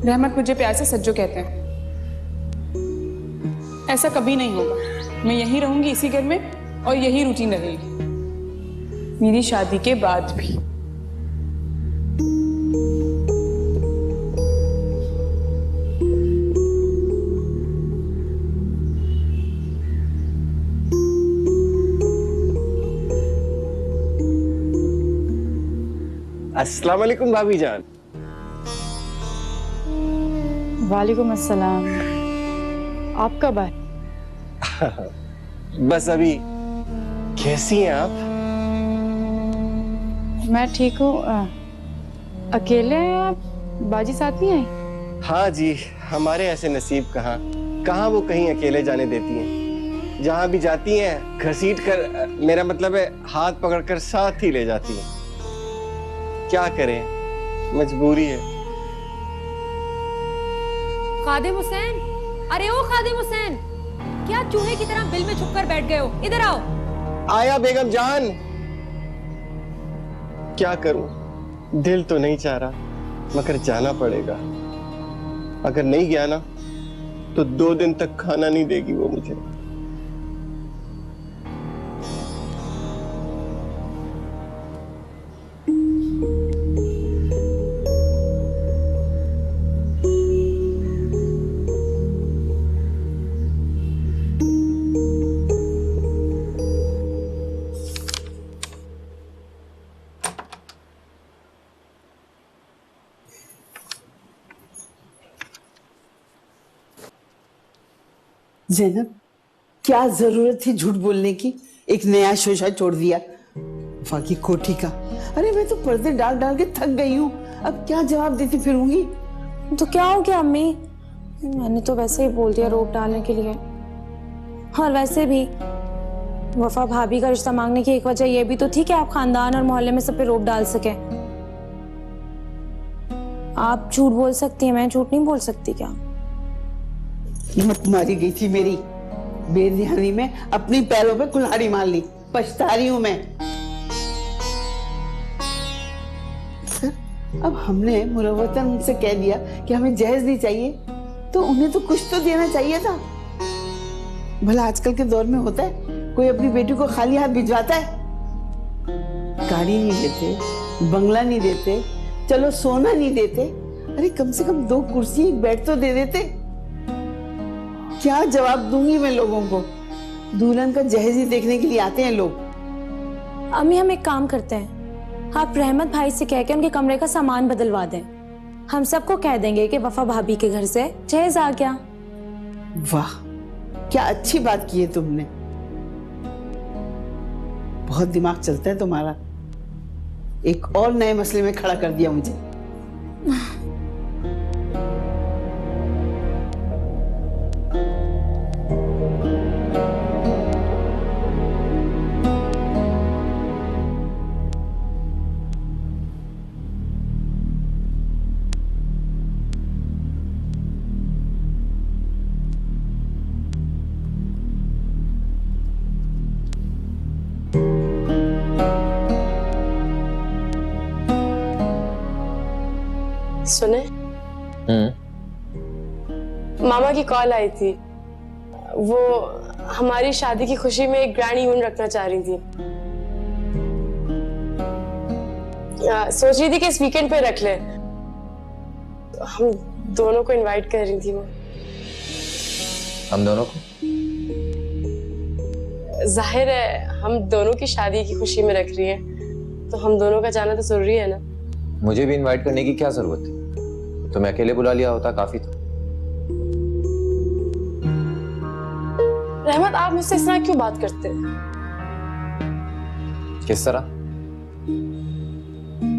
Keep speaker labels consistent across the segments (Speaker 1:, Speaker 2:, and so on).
Speaker 1: रहमत मुझे प्यार से सज्जो कहते हैं। ऐसा कभी नहीं होगा। मैं यहीं रहूंगी इसी घर में और यही रूटीन रहेगी मेरी शादी के बाद भी।
Speaker 2: अस्सलाम वालेकुम भाभी जान।
Speaker 3: वालेकुम अस्सलाम। आप कब आए?
Speaker 2: बस अभी। कैसी हैं आप?
Speaker 3: मैं ठीक हूँ। अकेले हैं आप? बाजी साथ नहीं आई?
Speaker 2: हाँ जी, हमारे ऐसे नसीब कहाँ वो कहीं अकेले जाने देती हैं। जहां भी जाती हैं घसीट कर, मेरा मतलब है हाथ पकड़कर साथ ही ले जाती हैं। क्या करें, मजबूरी है।
Speaker 4: खादिम हुसैन, अरे ओ खादिम हुसैन, क्या चूहे की तरह बिल में छुपकर बैठ गए हो? इधर आओ।
Speaker 2: आया बेगम जान। क्या करूं, दिल तो नहीं चाह रहा मगर जाना पड़ेगा। अगर नहीं गया ना तो 2 दिन तक खाना नहीं देगी वो मुझे।
Speaker 5: ज़ैनब, क्या जरूरत थी झूठ बोलने की? एक नया शोशा छोड़ दिया वफा की कोठी का। अरे मैं तो पर्दे डाल डाल के थक गई हूँ, अब क्या जवाब देती फिरूंगी?
Speaker 6: तो क्या हो गया अम्मी? मैंने तो वैसे ही बोल दिया रोक डालने के लिए। और वैसे भी वफा भाभी का रिश्ता मांगने की एक वजह यह भी तो थी कि आप खानदान और मोहल्ले में सब पे रोक डाल सके। आप झूठ बोल सकती हैं, मैं झूठ नहीं बोल सकती क्या?
Speaker 5: हिम्मत मारी गई थी मेरी, बेध्यानी में अपनी पैरों पे कुल्हाड़ी मार ली। पछता रही हूं मैं। अब हमने मुरव्वतन उनसे कह दिया कि हमें जहेज नहीं चाहिए, तो उन्हें तो कुछ तो देना चाहिए था। भला आजकल के दौर में होता है कोई अपनी बेटी को खाली हाथ भिजवाता है? गाड़ी नहीं देते, बंगला नहीं देते, चलो सोना नहीं देते, अरे कम से कम 2 कुर्सी एक बेड तो दे देते। क्या जवाब दूंगी मैं लोगों को? दुल्हन का जहेज ही देखने के लिए आते हैं लोग।
Speaker 6: अम्मी हम एक काम करते हैं, आप रहमत भाई से कह के उनके कमरे का सामान बदलवा दें। हम सबको कह देंगे कि वफा भाभी के घर से जहेज आ गया।
Speaker 5: वाह, क्या अच्छी बात की है तुमने। बहुत दिमाग चलता है तुम्हारा। एक और नए मसले में खड़ा कर दिया मुझे।
Speaker 7: सुने? मामा की कॉल आई थी। वो हमारी शादी की खुशी में एक ग्रैंड इवेंट रखना चाह रही थी। सोच रही थी कि इस वीकेंड पे रख ले। हम दोनों को इनवाइट कर रही थी वो।
Speaker 8: हम दोनों को?
Speaker 7: जाहिर है हम दोनों की शादी की खुशी में रख रही है, तो हम दोनों का जाना तो जरूरी है ना।
Speaker 8: मुझे भी इनवाइट करने की क्या जरूरत थी? तो मैं अकेले बुला लिया होता, काफी था।
Speaker 7: रहमत, आप मुझसे इस तरह क्यों बात करते हैं?
Speaker 8: किस तरह?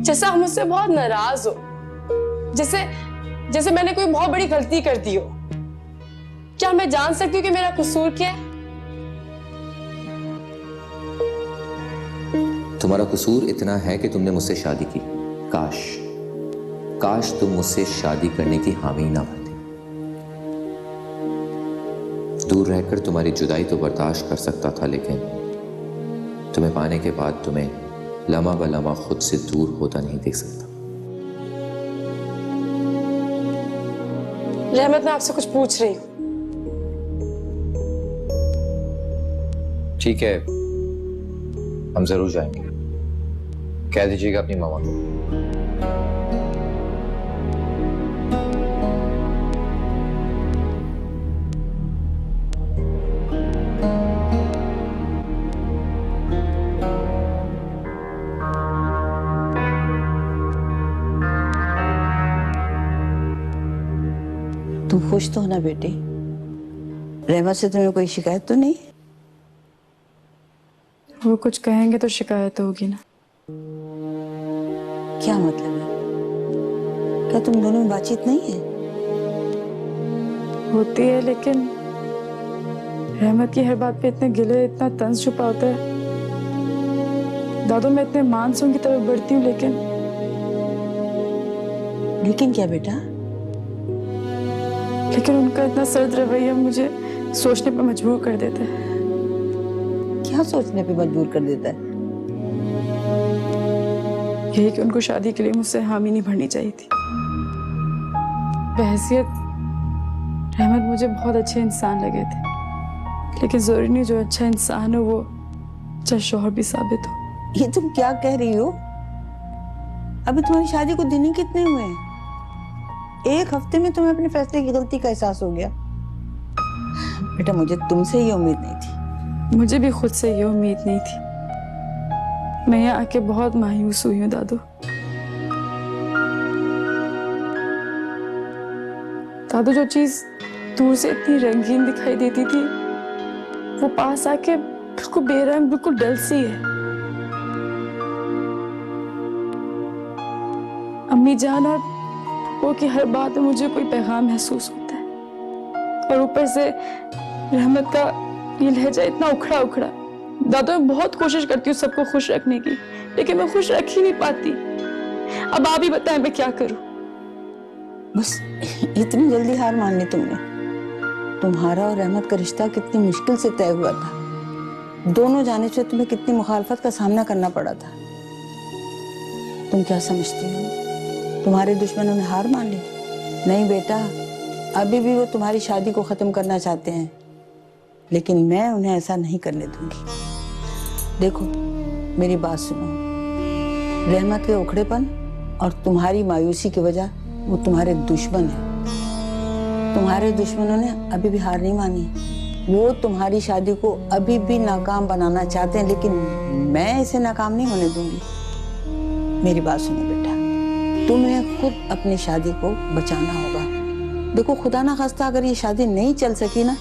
Speaker 7: जैसे आप मुझसे बहुत नाराज हो, जैसे मैंने कोई बहुत बड़ी गलती कर दी हो। क्या मैं जान सकती हूँ कि मेरा कसूर क्या है?
Speaker 8: तुम्हारा कसूर इतना है कि तुमने मुझसे शादी की। काश तुम मुझसे शादी करने की हामी ना भरती। दूर रहकर तुम्हारी जुदाई तो बर्दाश्त कर सकता था, लेकिन तुम्हें पाने के बाद तुम्हें लम्हा ब लम्हा खुद से दूर होता नहीं देख सकता।
Speaker 7: रहमत, मैं आपसे कुछ पूछ रही हूँ।
Speaker 8: ठीक है, हम जरूर जाएंगे। कह दीजिएगा अपनी मामा को।
Speaker 5: तुम खुश तो हो ना बेटे? रहमत से तुम्हें कोई शिकायत तो नहीं?
Speaker 3: वो कुछ कहेंगे तो शिकायत होगी ना।
Speaker 5: क्या मतलब है? क्या तुम दोनों में बातचीत नहीं है?
Speaker 3: होती है, लेकिन रहमत की हर बात पे इतने गिले, इतना तंज छुपा होता है। दादू मैं इतने मानसून की तरफ बढ़ती हूँ,
Speaker 5: लेकिन क्या बेटा?
Speaker 3: लेकिन उनका इतना सर्द रवैया मुझे सोचने पर मजबूर कर देता है।
Speaker 5: क्या सोचने पे मजबूर कर देता है?
Speaker 3: यही कि उनको शादी के लिए मुझसे हामी नहीं भरनी चाहिए थी। बहैसियत रहमत मुझे बहुत अच्छे इंसान लगे थे, लेकिन जरूरी नहीं जो अच्छा इंसान हो वो अच्छा शौहर भी साबित हो।
Speaker 5: ये तुम क्या कह रही हो? अभी तुम्हारी शादी को दिन ही कितने हुए हैं? एक हफ्ते में तुम्हें अपने फैसले की गलती का एहसास हो गया। बेटा मुझे तुमसे ये उम्मीद नहीं थी।
Speaker 3: मुझे भी खुद से ये उम्मीद नहीं थी। मैं यहाँ आके बहुत मायूस हुई हूँ दादू। दादू जो चीज दूर से इतनी रंगीन दिखाई देती थी वो पास आके बिल्कुल बेरंग, बिल्कुल डल सी है। अम्मी जान और वो की हर बात में मुझे कोई पैगाम महसूस होता है, और ऊपर से रहमत का ये लहजा इतना उखड़ा उखड़ा। दादू मैं बहुत कोशिश करती हूँ सबको खुश रखने की, लेकिन मैं खुश रख ही नहीं पाती। अब आप ही बताएं मैं क्या करूं?
Speaker 5: बस इतनी जल्दी हार मान ली तुमने? तुम्हारा और रहमत का रिश्ता कितनी मुश्किल से तय हुआ था। दोनों जानिब से तुम्हें कितनी मुखालफत का सामना करना पड़ा था। तुम क्या समझती हो तुम्हारे दुश्मनों ने हार मान ली? नहीं बेटा, अभी भी वो तुम्हारी शादी को खत्म करना चाहते हैं, लेकिन मैं उन्हें ऐसा नहीं करने दूंगी। देखो मेरी बात सुनो, रहमत के उखड़ेपन और तुम्हारी मायूसी की वजह वो तुम्हारे दुश्मन है। तुम्हारे दुश्मनों ने अभी भी हार नहीं मानी। वो तुम्हारी शादी को अभी भी नाकाम बनाना चाहते हैं, लेकिन मैं इसे नाकाम नहीं होने दूंगी। मेरी बात सुनो बेटा, तुम्हें खुद अपनी शादी को बचाना होगा। देखो खुदा ना खास्ता अगर ये शादी नहीं चल सकी ना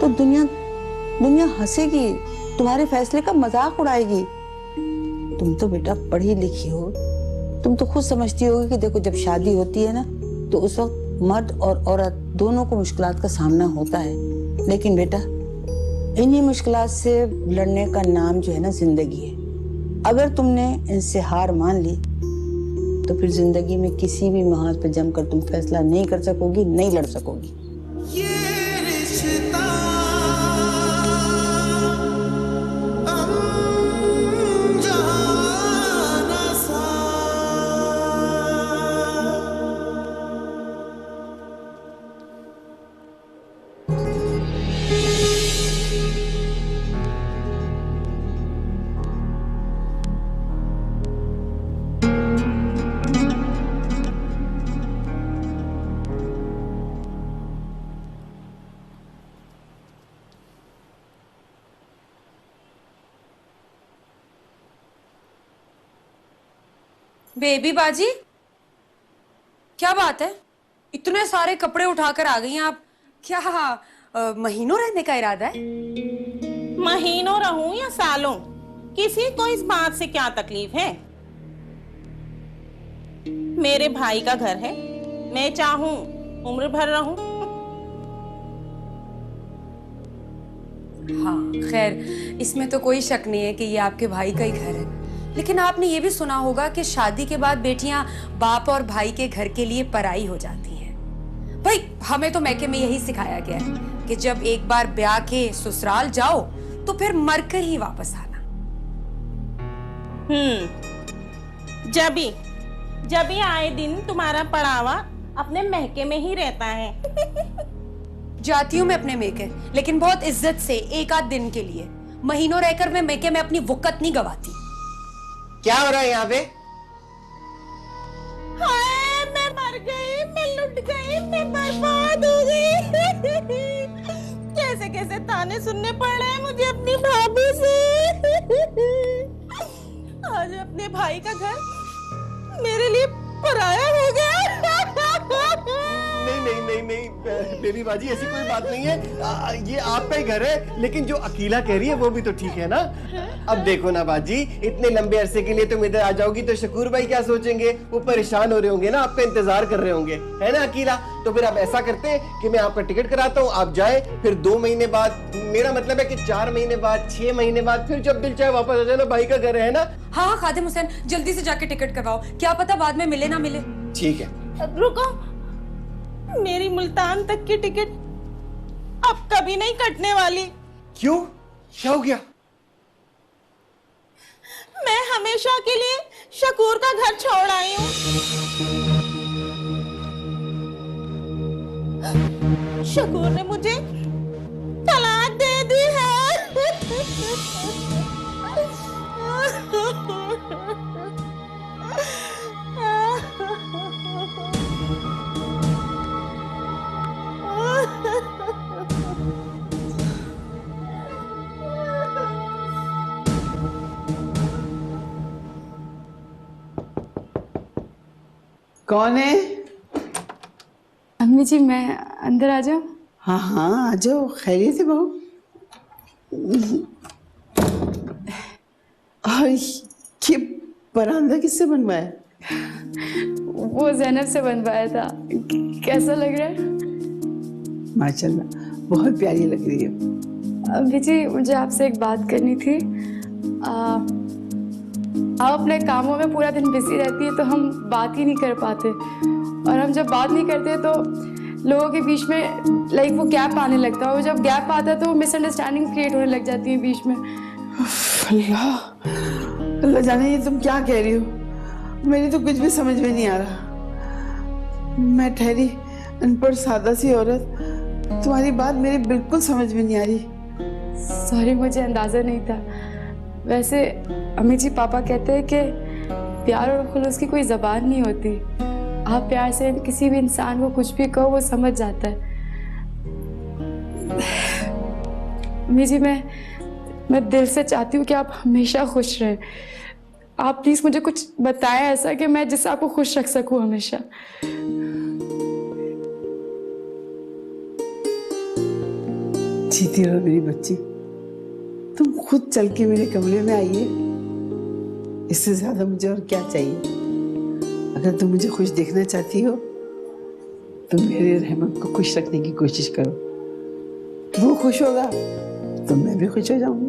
Speaker 5: तो दुनिया हंसेगी, तुम्हारे फैसले का मजाक उड़ाएगी। तुम तो बेटा पढ़ी लिखी हो, तुम तो खुद समझती होगी कि देखो जब शादी होती है ना तो उस वक्त मर्द और औरत दोनों को मुश्किलात का सामना होता है। लेकिन बेटा इन्हीं मुश्किलात से लड़ने का नाम जो है ना जिंदगी है। अगर तुमने इनसे हार मान ली तो फिर जिंदगी में किसी भी महाज पे जमकर तुम फैसला नहीं कर सकोगी, नहीं लड़ सकोगी।
Speaker 4: बेबी बाजी, क्या बात है? इतने सारे कपड़े उठाकर आ गई हैं आप। क्या महीनों रहने का इरादा है?
Speaker 9: महीनों रहूं या सालों, किसी को इस बात से क्या तकलीफ है? मेरे भाई का घर है, मैं चाहूं उम्र भर रहूं।
Speaker 4: हाँ खैर, इसमें तो कोई शक नहीं है कि ये आपके भाई का ही घर है। लेकिन आपने ये भी सुना होगा कि शादी के बाद बेटियां बाप और भाई के घर के लिए पराई हो जाती हैं। भाई हमें तो मैके में यही सिखाया गया है कि जब एक बार ब्याह के ससुराल जाओ तो फिर मरकर ही वापस आना।
Speaker 9: जब भी आए दिन तुम्हारा पड़ावा अपने महके में ही रहता है।
Speaker 4: जाती हूँ मैं अपने मेके, लेकिन बहुत इज्जत से, एक आध दिन के लिए। महीनों रहकर मैं मेके में अपनी वक़्त नहीं गवाती।
Speaker 2: क्या हो रहा है यहाँ पे?
Speaker 9: हाय, मैं मर गई, मैं लुट गई, मैं बर्बाद हो गई। कैसे कैसे ताने सुनने पड़ रहे हैं मुझे अपनी भाभी से। आज अपने भाई का घर मेरे लिए पराया हो गया।
Speaker 2: नहीं नहीं नहीं नहीं बेबी बाजी, ऐसी कोई बात नहीं है। ये आपका ही घर है, लेकिन जो अकीला कह रही है वो भी तो ठीक है ना। अब देखो ना बाजी, इतने लंबे अरसे के लिए तुम इधर आ जाओगी तो शकूर भाई क्या सोचेंगे? वो परेशान हो रहे होंगे ना, आपका इंतजार कर रहे होंगे, है ना अकीला? तो फिर आप ऐसा करते हैं कि मैं आपका टिकट कराता हूँ, आप जाए, फिर 2 महीने बाद, मेरा मतलब है कि 4 महीने बाद, 6 महीने बाद, फिर जब दिल चाहे वापस आ जाना। भाई का घर है ना।
Speaker 4: हाँ खादिम हुसैन, जल्दी से जाके टिकट करवाओ, क्या पता बाद में मिले ना मिले।
Speaker 2: ठीक है।
Speaker 9: रुको, मेरी मुल्तान तक की टिकट अब कभी नहीं कटने वाली।
Speaker 2: क्यों? क्या हो गया?
Speaker 9: मैं हमेशा के लिए शकूर का घर छोड़ आई हूँ। शकूर ने मुझे तलाक दे दी है।
Speaker 5: कौन है?
Speaker 3: अम्मी जी, मैं अंदर आ जाऊं?
Speaker 5: हाँ हाँ, आ जाओ। खैरियत है बहू? और ये बरामदा किससे बनवाया?
Speaker 3: वो ज़ैनब से बनवाया था। कैसा लग रहा है?
Speaker 5: माशाल्लाह, बहुत प्यारी लग रही है।
Speaker 3: अम्मी जी, मुझे आपसे एक बात करनी थी। आप अपने कामों में पूरा दिन बिजी रहती है तो हम बात ही नहीं कर पाते, और हम जब बात नहीं करते तो लोगों के बीच में लाइक वो गैप आने लगता है, और जब गैप आता है तो मिसअंडरस्टैंडिंग क्रिएट होने लग जाती है बीच में।
Speaker 5: अल्लाह, अल्लाह जाने ये तुम क्या कह रही हो। मेरी तो कुछ भी समझ में नहीं आ रहा। मैं ठहरी अनपढ़ सादा सी औरत, तुम्हारी बात मेरी बिल्कुल समझ में नहीं आ रही।
Speaker 3: सॉरी, मुझे अंदाज़ा नहीं था। वैसे अम्मी जी, पापा कहते हैं कि प्यार और खुलूस की कोई ज़बान नहीं होती। आप प्यार से किसी भी इंसान को कुछ भी कहो, वो समझ जाता है। अम्मी जी, मैं दिल से चाहती हूँ कि आप हमेशा खुश रहें। आप प्लीज़ मुझे कुछ बताएं ऐसा कि मैं जिससे आपको खुश रख सकूँ हमेशा।
Speaker 5: जीती रहो मेरी बच्ची। तुम खुद चल के मेरे कमरे में आइए, इससे ज्यादा मुझे और क्या चाहिए। अगर तुम मुझे खुश देखना चाहती हो तो मेरे रहमत को खुश रखने की कोशिश करो। वो खुश होगा तो मैं भी खुश हो जाऊंगी।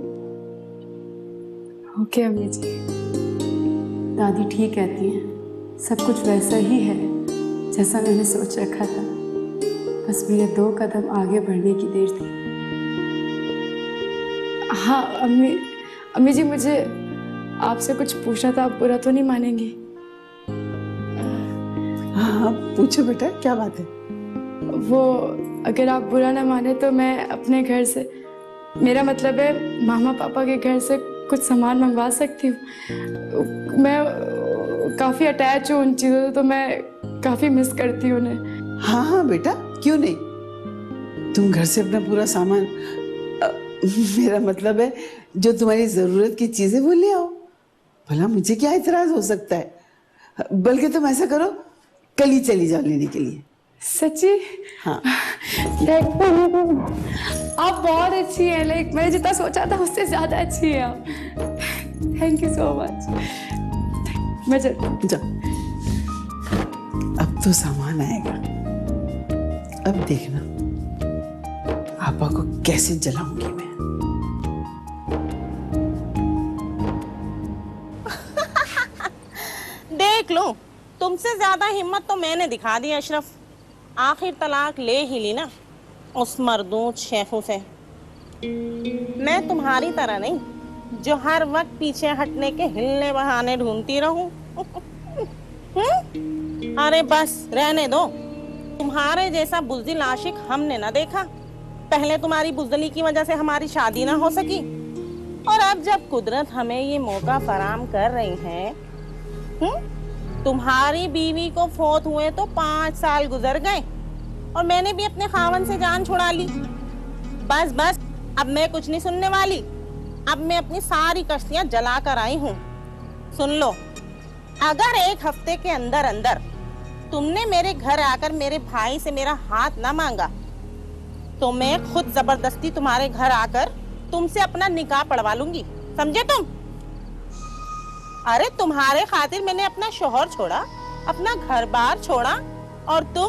Speaker 3: ओके अम्मी जी, दादी ठीक कहती हैं, सब कुछ वैसा ही है जैसा मैंने सोच रखा था। बस मेरे 2 कदम आगे बढ़ने की देर थी। हाँ अम्मी जी, मुझे आपसे कुछ पूछना था, आप बुरा तो नहीं मानेंगी?
Speaker 5: हाँ पूछो बेटा, क्या बात है?
Speaker 3: वो अगर आप बुरा ना माने तो मैं अपने घर से, मेरा मतलब है मामा पापा के घर से कुछ सामान मंगवा सकती हूँ। मैं काफ़ी अटैच हूँ उन चीज़ों से, तो मैं काफ़ी मिस करती हूँ उन्हें।
Speaker 5: हाँ हाँ बेटा, क्यों नहीं। तुम घर से अपना पूरा सामान, मेरा मतलब है जो तुम्हारी जरूरत की चीजें वो ले आओ। भला मुझे क्या इतराज हो सकता है। बल्कि तुम ऐसा करो, कल ही चली जाओ लेने के लिए।
Speaker 3: सच्ची?
Speaker 5: हाँ।
Speaker 3: आप बहुत अच्छी हैं, लाइक मैंने जितना सोचा था उससे ज्यादा अच्छी है आप। Thank you so much. मैं चलती
Speaker 5: जाओ, अब तो सामान आएगा। अब देखना आपा को कैसे जलाऊंगी मैं।
Speaker 9: देख लो, तुमसे ज्यादा हिम्मत तो मैंने दिखा दी अशरफ। आखिर तलाक ले ही ली ना उस मरदूद शेखू से। मैं तुम्हारी तरह नहीं जो हर वक्त पीछे हटने के हिलने बहाने ढूंढती रहूं। अरे बस रहने दो, तुम्हारे जैसा बुज़दिल आशिक हमने ना देखा। पहले तुम्हारी बुज़दिली की वजह से हमारी शादी ना हो सकी, और अब जब कुदरत हमें ये मौका फराम कर रही है, तुम्हारी बीवी को फौत हुए तो 5 साल गुजर गए और मैंने भी अपने खावन से जान छुड़ा ली। बस बस, अब मैं कुछ नहीं सुनने वाली। अब मैं अपनी सारी कश्तियां जला कर आई हूँ। सुन लो, अगर 1 हफ्ते के अंदर अंदर तुमने मेरे घर आकर मेरे भाई से मेरा हाथ ना मांगा तो मैं खुद जबरदस्ती तुम्हारे घर आकर तुमसे अपना निकाह पढ़वा लूंगी, समझे तुम? अरे तुम्हारे खातिर मैंने अपना शोहर छोड़ा, अपना घर बार छोड़ा, और तुम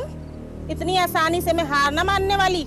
Speaker 9: इतनी आसानी से मैं हार ना मानने वाली।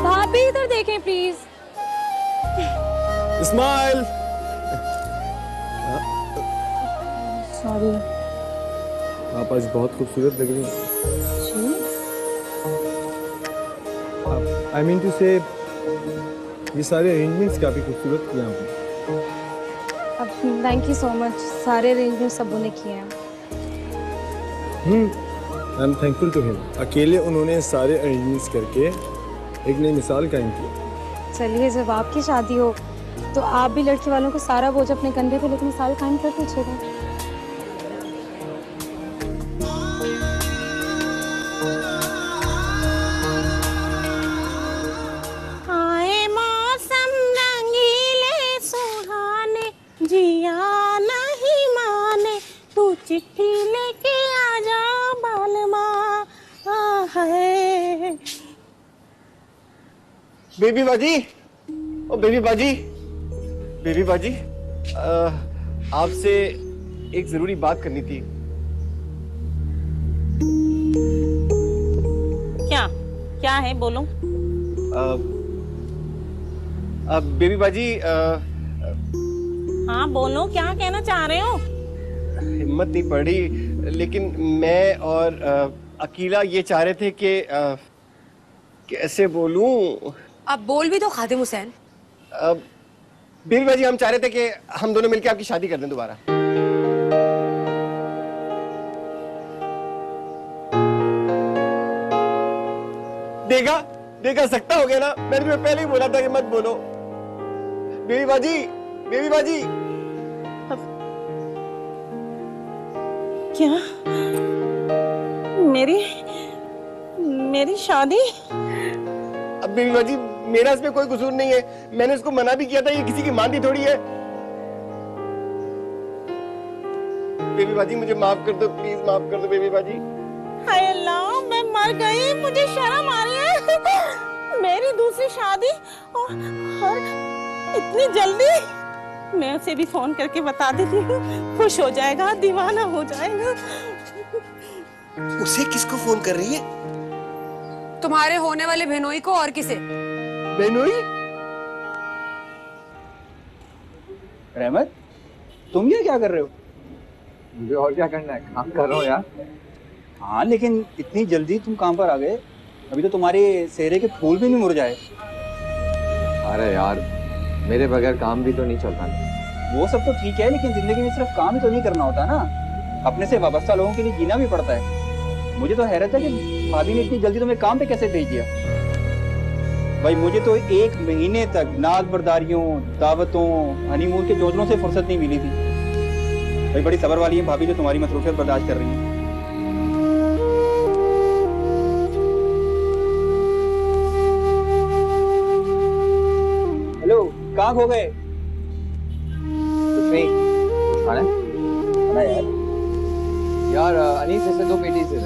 Speaker 6: भाभी इधर देखें प्लीज।
Speaker 2: इस्माइल,
Speaker 6: सॉरी।
Speaker 10: आप आज बहुत खूबसूरत लग रही हैं। आई मीन टू से ये सारे अरेंजमेंट्स काफ़ी खूबसूरत किए आपने।
Speaker 6: Thank you so much. सारे अरेंजमेंट सबों ने किए हैं।
Speaker 10: I am thankful to him. अकेले उन्होंने सारे अरेंजमेंट्स करके एक नई मिसाल कायम की।
Speaker 6: चलिए, जब आपकी शादी हो तो आप भी लड़की वालों को सारा बोझ अपने कंधे पे लेकर मिसाल कायम कर दीजिएगा।
Speaker 9: आए मौसम रंगीले सुहाने, जिया नहीं माने, तू चिट्ठी लेके आ जा बालमा। है
Speaker 2: बेबी बाजी, ओ बेबी बाजी, बेबी बाजी, आपसे एक जरूरी बात करनी थी।
Speaker 9: क्या क्या है, बोलो।
Speaker 2: बेबी बाजी,
Speaker 9: हाँ बोलो, क्या कहना चाह रहे हो?
Speaker 2: हिम्मत नहीं पड़ी, लेकिन मैं और अकीला ये चाह रहे थे कि कैसे बोलूं।
Speaker 4: अब बोल भी तो खादिम हुसैन।
Speaker 2: बेबी बाजी, हम चाह रहे थे कि हम दोनों मिलकर आपकी शादी कर दें दोबारा। देखा देखा, सकता हो गया ना। मैंने तुम्हें पहले ही बोला था कि मत बोलो। बेबी बाजी, बेबी बाजी।
Speaker 9: क्या मेरी शादी?
Speaker 2: अब बेबी बाजी, मेरा इसमें कोई कसूर नहीं है। मैंने उसको मना भी किया था, ये किसी की मानती थोड़ी है। बेबी बाजी, मुझे माफ कर दो, प्लीज माफ कर दो बेबी बाजी।
Speaker 9: हाय अल्लाह, मैं मर गई, मुझे शर्म आ रही है। मेरी दूसरी शादी और इतनी जल्दी। मैं उसे भी फोन करके बता देती हूँ, खुश हो जाएगा, दीवाना हो जाएगा।
Speaker 2: उसे किसको फोन कर रही है?
Speaker 4: तुम्हारे होने वाले बहनोई को, और किसे?
Speaker 2: बेनोई?
Speaker 11: रहमत, तुम ये क्या कर रहे हो? मुझे और क्या करना है, काम कर रहा हूँ यार। हाँ, लेकिन इतनी जल्दी तुम काम पर आ गए? अभी तो तुम्हारे सेहरे के फूल भी नहीं मुरझाए।
Speaker 8: अरे यार, मेरे बगैर काम भी तो नहीं चलता ना।
Speaker 11: वो सब तो ठीक है, लेकिन जिंदगी में सिर्फ काम ही तो नहीं करना होता ना, अपने से वाबस्ता लोगों के लिए जीना भी पड़ता है। मुझे तो हैरत है कि भाभी ने इतनी जल्दी तुम्हें काम पे कैसे भेज दिया। भाई, मुझे तो 1 महीने तक नाज बर्दारियों, दावतों, हनीमून के जोजनों से फुर्सत नहीं मिली थी। भाई, बड़ी सब्र वाली है भाभी जो तुम्हारी मसरूफियत बर्दाश्त कर रही है। हेलो, कहाँ खो गए?
Speaker 8: कुछ नहीं, कुछ खाना है?
Speaker 11: खाना यार।
Speaker 8: यार अनीस, ऐसे 2 पेटी से